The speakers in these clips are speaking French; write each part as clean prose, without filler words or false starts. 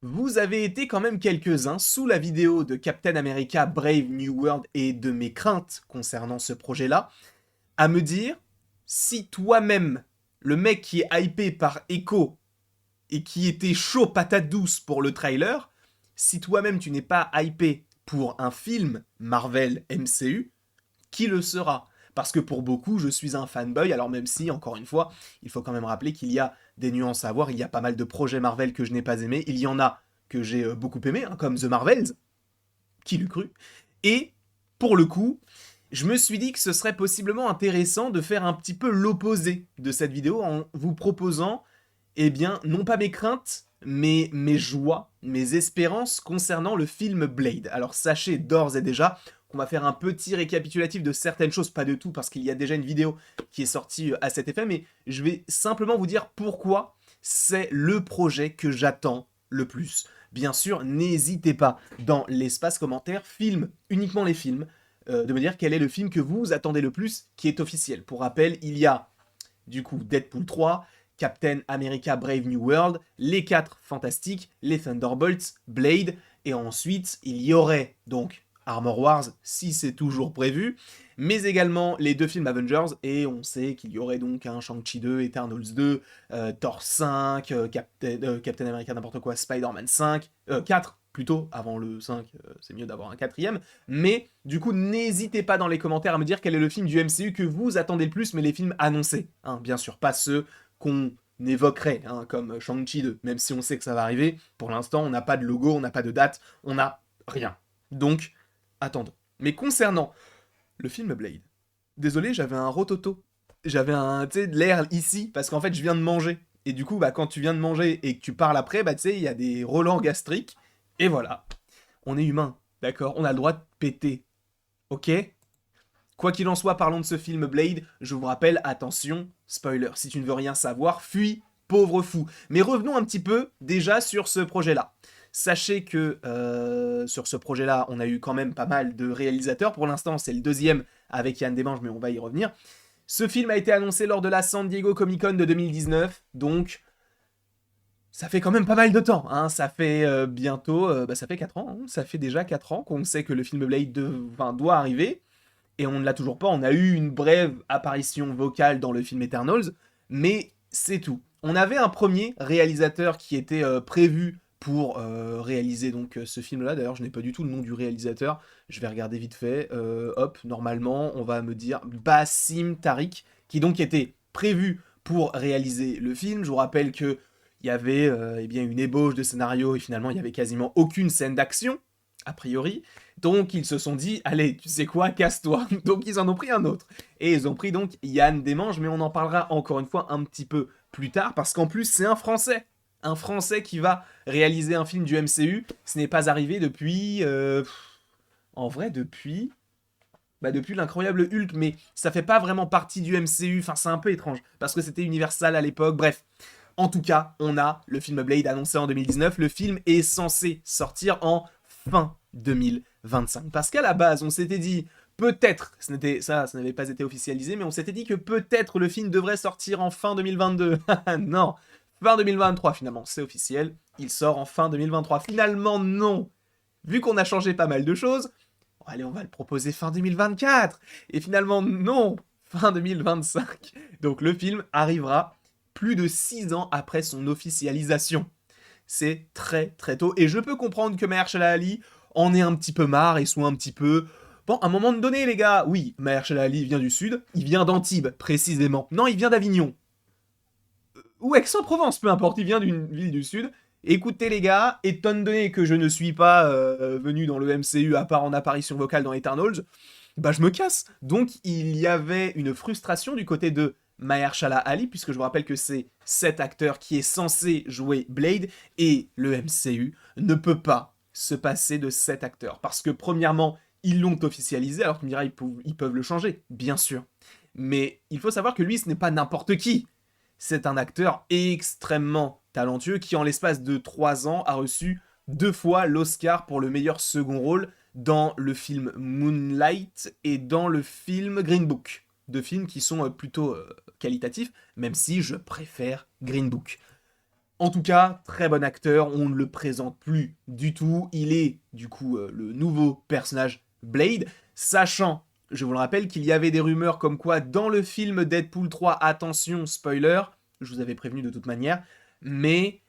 Vous avez été quand même quelques-uns sous la vidéo de Captain America Brave New World et de mes craintes concernant ce projet-là, à me dire si toi-même, le mec qui est hypé par Echo et qui était chaud patate douce pour le trailer, si toi-même tu n'es pas hypé pour un film Marvel MCU, qui le sera? Parce que pour beaucoup, je suis un fanboy, alors même si, encore une fois, il faut quand même rappeler qu'il y a des nuances à voir, il y a pas mal de projets Marvel que je n'ai pas aimés, il y en a que j'ai beaucoup aimés, hein, comme The Marvels, qui l'eût cru, et pour le coup, je me suis dit que ce serait possiblement intéressant de faire un petit peu l'opposé de cette vidéo en vous proposant, eh bien, non pas mes craintes, mais mes joies, mes espérances concernant le film Blade. Alors sachez d'ores et déjà qu'on va faire un petit récapitulatif de certaines choses, pas de tout, parce qu'il y a déjà une vidéo qui est sortie à cet effet, mais je vais simplement vous dire pourquoi c'est le projet que j'attends le plus. Bien sûr, n'hésitez pas dans l'espace commentaire, film, uniquement les films, de me dire quel est le film que vous attendez le plus qui est officiel. Pour rappel, il y a du coup Deadpool 3, Captain America Brave New World, les 4 Fantastiques, les Thunderbolts, Blade, et ensuite il y aurait donc Armor Wars, si c'est toujours prévu, mais également les 2 films Avengers, et on sait qu'il y aurait donc un Shang-Chi 2, Eternals 2, Thor 5, Captain America n'importe quoi, Spider-Man 5, 4 plutôt, avant le 5, c'est mieux d'avoir un quatrième, mais du coup n'hésitez pas dans les commentaires à me dire quel est le film du MCU que vous attendez le plus, mais les films annoncés, hein, bien sûr, pas ceux qu'on évoquerait, hein, comme Shang-Chi 2, même si on sait que ça va arriver, pour l'instant on n'a pas de logo, on n'a pas de date, on n'a rien. Donc, attendons. Mais concernant le film Blade, désolé, j'avais un rototo. J'avais un, tu sais, de l'air ici, parce qu'en fait, je viens de manger. Et du coup, bah, quand tu viens de manger et que tu parles après, bah, tu sais, il y a des relents gastriques. Et voilà. On est humain, d'accord? On a le droit de péter. Ok? Quoi qu'il en soit, parlons de ce film Blade. Je vous rappelle, attention, spoiler, si tu ne veux rien savoir, fuis, pauvre fou. Mais revenons un petit peu déjà sur ce projet-là. Sachez que sur ce projet-là, on a eu quand même pas mal de réalisateurs. Pour l'instant, c'est le deuxième avec Yann Desmanges, mais on va y revenir. Ce film a été annoncé lors de la San Diego Comic Con de 2019, donc ça fait quand même pas mal de temps, hein. Ça fait bientôt, bah, ça fait 4 ans, hein. Ça fait déjà 4 ans qu'on sait que le film Blade doit arriver, et on ne l'a toujours pas. On a eu une brève apparition vocale dans le film Eternals, mais c'est tout. On avait un premier réalisateur qui était prévu pour réaliser donc ce film-là. D'ailleurs, je n'ai pas du tout le nom du réalisateur. Je vais regarder vite fait. Hop, normalement, on va me dire Bassim Tariq, qui donc était prévu pour réaliser le film. Je vous rappelle que il y avait eh bien une ébauche de scénario et finalement il y avait quasiment aucune scène d'action a priori. Donc ils se sont dit, allez, tu sais quoi, casse-toi. Donc ils en ont pris un autre. Et ils ont pris donc Yann Desmanges, mais on en parlera encore une fois un petit peu plus tard, parce qu'en plus c'est un Français. Un Français qui va réaliser un film du MCU. Ce n'est pas arrivé depuis... en vrai, depuis... Bah depuis l'incroyable Hulk, mais ça fait pas vraiment partie du MCU, enfin c'est un peu étrange, parce que c'était Universal à l'époque, bref. En tout cas, on a le film Blade annoncé en 2019, le film est censé sortir en fin 2025. Parce qu'à la base, on s'était dit, peut-être, ça n'avait pas été officialisé, mais on s'était dit que peut-être le film devrait sortir en fin 2022. Non, fin 2023 finalement, c'est officiel, il sort en fin 2023. Finalement, non. Vu qu'on a changé pas mal de choses, allez, on va le proposer fin 2024. Et finalement, non, fin 2025. Donc le film arrivera plus de 6 ans après son officialisation. C'est très très tôt. Et je peux comprendre que Mahershala Ali en ait un petit peu marre et soit un petit peu... Bon, à un moment donné, les gars, oui, Mahershala Ali vient du Sud, il vient d'Antibes, précisément. Non, il vient d'Avignon. Ou Aix-en-Provence, peu importe, il vient d'une ville du Sud. Écoutez les gars, étant donné que je ne suis pas venu dans le MCU à part en apparition vocale dans Eternals, bah je me casse. Donc il y avait une frustration du côté de Mahershala Ali, puisque je vous rappelle que c'est cet acteur qui est censé jouer Blade, et le MCU ne peut pas se passer de cet acteur. Parce que premièrement, ils l'ont officialisé, alors tu me diras, ils peuvent le changer, bien sûr. Mais il faut savoir que lui, ce n'est pas n'importe qui. C'est un acteur extrêmement talentueux qui, en l'espace de 3 ans, a reçu 2 fois l'Oscar pour le meilleur second rôle dans le film Moonlight et dans le film Green Book. 2 films qui sont plutôt qualitatifs, même si je préfère Green Book. En tout cas, très bon acteur, on ne le présente plus du tout. Il est, du coup, le nouveau personnage Blade, sachant, je vous le rappelle, qu'il y avait des rumeurs comme quoi dans le film Deadpool 3, attention, spoiler, je vous avais prévenu de toute manière, mais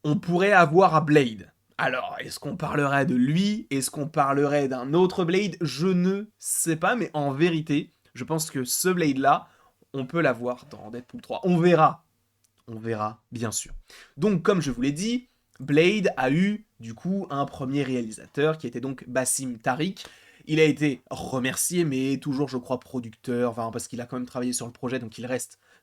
on pourrait avoir un Blade. Alors, est-ce qu'on parlerait de lui? Est-ce qu'on parlerait d'un autre Blade? Je ne sais pas, mais en vérité, je pense que ce Blade-là, on peut l'avoir dans Deadpool 3. On verra, bien sûr. Donc, comme je vous l'ai dit, Blade a eu, du coup, un premier réalisateur qui était donc Bassem Tariq. Il a été remercié, mais toujours, je crois, producteur, enfin, parce qu'il a quand même travaillé sur le projet, donc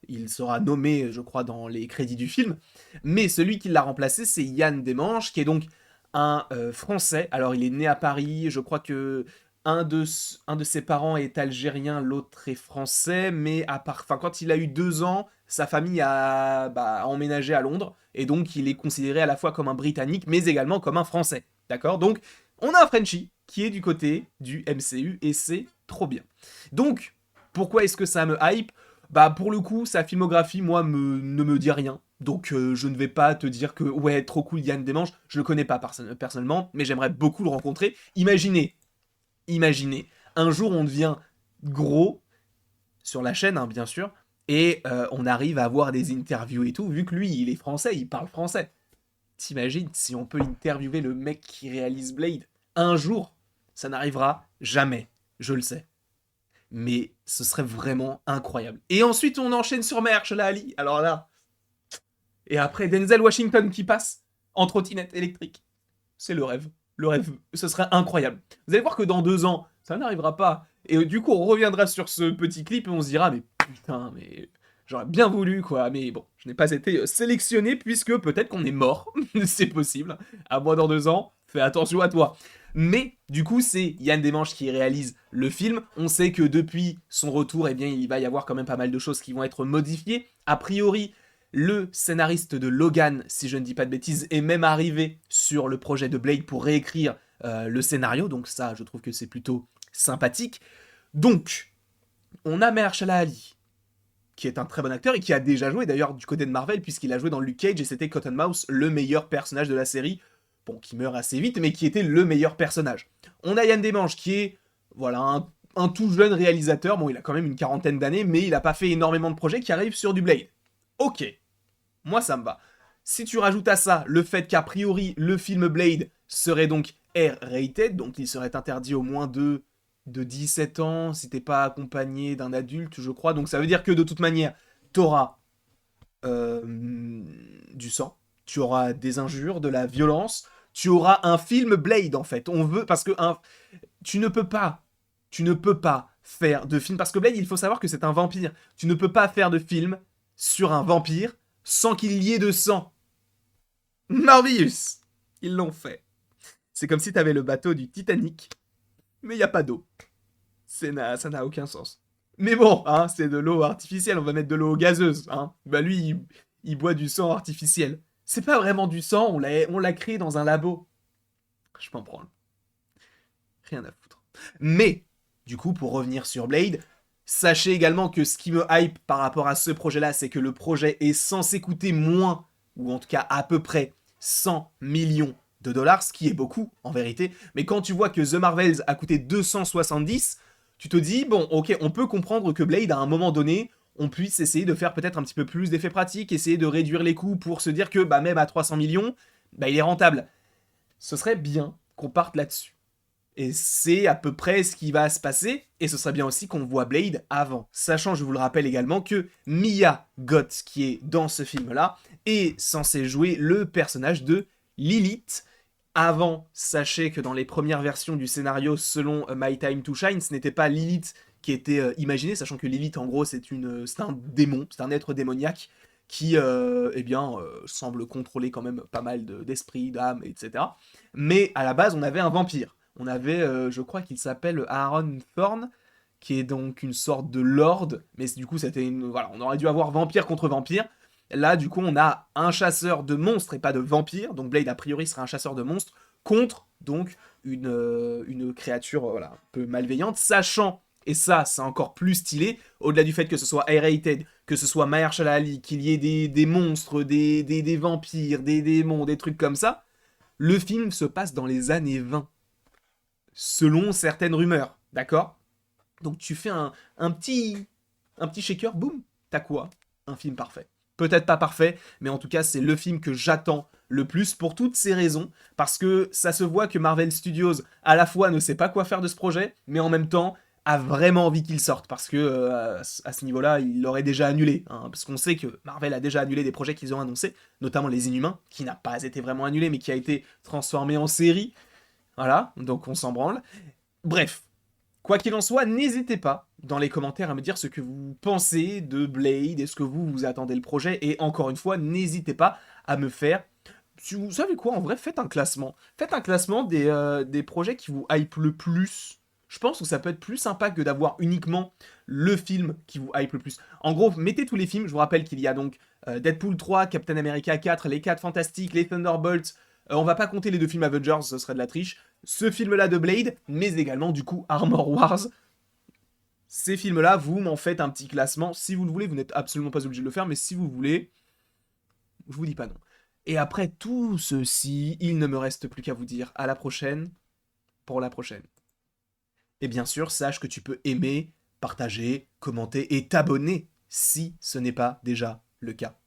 il sera nommé, je crois, dans les crédits du film. Mais celui qui l'a remplacé, c'est Yann Desmanges, qui est donc un Français. Alors, il est né à Paris, je crois que un de ses parents est algérien, l'autre est français, mais quand il a eu 2 ans, sa famille a emménagé à Londres, et donc il est considéré à la fois comme un Britannique, mais également comme un Français. D'accord? Donc, on a un Frenchie qui est du côté du MCU, et c'est trop bien. Donc, pourquoi est-ce que ça me hype? Bah, pour le coup, sa filmographie, moi, ne me dit rien. Donc, je ne vais pas te dire que, ouais, trop cool, Yann Desmanges, je le connais pas personnellement, mais j'aimerais beaucoup le rencontrer. Imaginez, un jour on devient gros, sur la chaîne, hein, bien sûr, et on arrive à avoir des interviews et tout, vu que lui, il est français, il parle français. T'imagines si on peut interviewer le mec qui réalise Blade? Un jour, ça n'arrivera jamais, je le sais. Mais ce serait vraiment incroyable. Et ensuite, on enchaîne sur Mahershala Ali. Alors là, et après Denzel Washington qui passe en trottinette électrique. C'est le rêve. Le rêve. Ce serait incroyable. Vous allez voir que dans 2 ans, ça n'arrivera pas. Et du coup, on reviendra sur ce petit clip et on se dira, mais putain, mais j'aurais bien voulu, quoi. Mais bon, je n'ai pas été sélectionné puisque peut-être qu'on est mort. C'est possible. À moi dans 2 ans, fais attention à toi. Mais du coup, c'est Yann Desmanges qui réalise le film. On sait que depuis son retour, eh bien, il va y avoir quand même pas mal de choses qui vont être modifiées. A priori, le scénariste de Logan, si je ne dis pas de bêtises, est même arrivé sur le projet de Blade pour réécrire le scénario. Donc ça, je trouve que c'est plutôt sympathique. Donc, on a Mahershala Ali, qui est un très bon acteur et qui a déjà joué d'ailleurs du côté de Marvel, puisqu'il a joué dans Luke Cage et c'était Cottonmouth, le meilleur personnage de la série. Bon, qui meurt assez vite, mais qui était le meilleur personnage. On a Yann Desmanges, qui est, voilà, un tout jeune réalisateur. Bon, il a quand même une quarantaine d'années, mais il n'a pas fait énormément de projets qui arrivent sur du Blade. Ok, moi ça me va. Si tu rajoutes à ça le fait qu'a priori le film Blade serait donc R-rated, donc il serait interdit au moins de 17 ans si t'es pas accompagné d'un adulte, je crois. Donc ça veut dire que de toute manière, t'auras du sang, tu auras des injures, de la violence, tu auras un film Blade en fait. On veut parce que tu ne peux pas faire de film parce que Blade, il faut savoir que c'est un vampire. Tu ne peux pas faire de film sur un vampire sans qu'il y ait de sang. Morbius, ils l'ont fait. C'est comme si t'avais le bateau du Titanic, mais il y a pas d'eau. Ça n'a aucun sens. Mais bon, hein, c'est de l'eau artificielle, on va mettre de l'eau gazeuse. Hein. Bah lui, il boit du sang artificiel. C'est pas vraiment du sang, on l'a créé dans un labo. Je m'en branle. Rien à foutre. Mais, du coup, pour revenir sur Blade, sachez également que ce qui me hype par rapport à ce projet-là, c'est que le projet est censé coûter moins, ou en tout cas à peu près 100 millions de dollars, ce qui est beaucoup en vérité. Mais quand tu vois que The Marvels a coûté 270, tu te dis, bon, ok, on peut comprendre que Blade, à un moment donné, on puisse essayer de faire peut-être un petit peu plus d'effets pratiques, essayer de réduire les coûts pour se dire que bah, même à 300 millions, bah, il est rentable. Ce serait bien qu'on parte là-dessus. Et c'est à peu près ce qui va se passer, et ce serait bien aussi qu'on voit Blade avant. Sachant, je vous le rappelle également, que Mia Goth, qui est dans ce film-là, est censée jouer le personnage de Lilith. Avant, sachez que dans les premières versions du scénario, selon My Time to Shine, ce n'était pas Lilith qui était imaginée, sachant que Lilith, en gros, c'est un démon, c'est un être démoniaque qui, semble contrôler quand même pas mal d'esprits, d'âmes, etc. Mais à la base, on avait un vampire. On avait, je crois qu'il s'appelle Aaron Thorne, qui est donc une sorte de lord, mais du coup, voilà, on aurait dû avoir vampire contre vampire. Là, du coup, on a un chasseur de monstres et pas de vampires, donc Blade, a priori, sera un chasseur de monstres, contre, donc, une créature, voilà, un peu malveillante, sachant, et ça, c'est encore plus stylé, au-delà du fait que ce soit R-rated, que ce soit Mahershala Ali, qu'il y ait des monstres, des vampires, des démons, des trucs comme ça, le film se passe dans les années 20, selon certaines rumeurs, d'accord? Donc tu fais un petit shaker, boum, t'as quoi? Un film parfait. Peut-être pas parfait, mais en tout cas, c'est le film que j'attends le plus pour toutes ces raisons, parce que ça se voit que Marvel Studios, à la fois, ne sait pas quoi faire de ce projet, mais en même temps, a vraiment envie qu'il sorte, parce que à ce niveau-là, il l'aurait déjà annulé, hein, parce qu'on sait que Marvel a déjà annulé des projets qu'ils ont annoncés, notamment Les Inhumains, qui n'a pas été vraiment annulé, mais qui a été transformé en série, voilà, donc on s'en branle. Bref, quoi qu'il en soit, n'hésitez pas dans les commentaires à me dire ce que vous pensez de Blade, est-ce que vous attendez le projet, et encore une fois, n'hésitez pas à me faire... Si vous savez quoi, en vrai, faites un classement. Faites un classement des projets qui vous hype le plus. Je pense que ça peut être plus sympa que d'avoir uniquement le film qui vous hype le plus. En gros, mettez tous les films. Je vous rappelle qu'il y a donc Deadpool 3, Captain America 4, les 4 Fantastiques, les Thunderbolts. On va pas compter les 2 films Avengers, ce serait de la triche. Ce film-là de Blade, mais également du coup Armor Wars. Ces films-là, vous m'en faites un petit classement. Si vous le voulez, vous n'êtes absolument pas obligé de le faire, mais si vous voulez, je vous dis pas non. Et après tout ceci, il ne me reste plus qu'à vous dire à la prochaine pour la prochaine. Et bien sûr, sache que tu peux aimer, partager, commenter et t'abonner si ce n'est pas déjà le cas.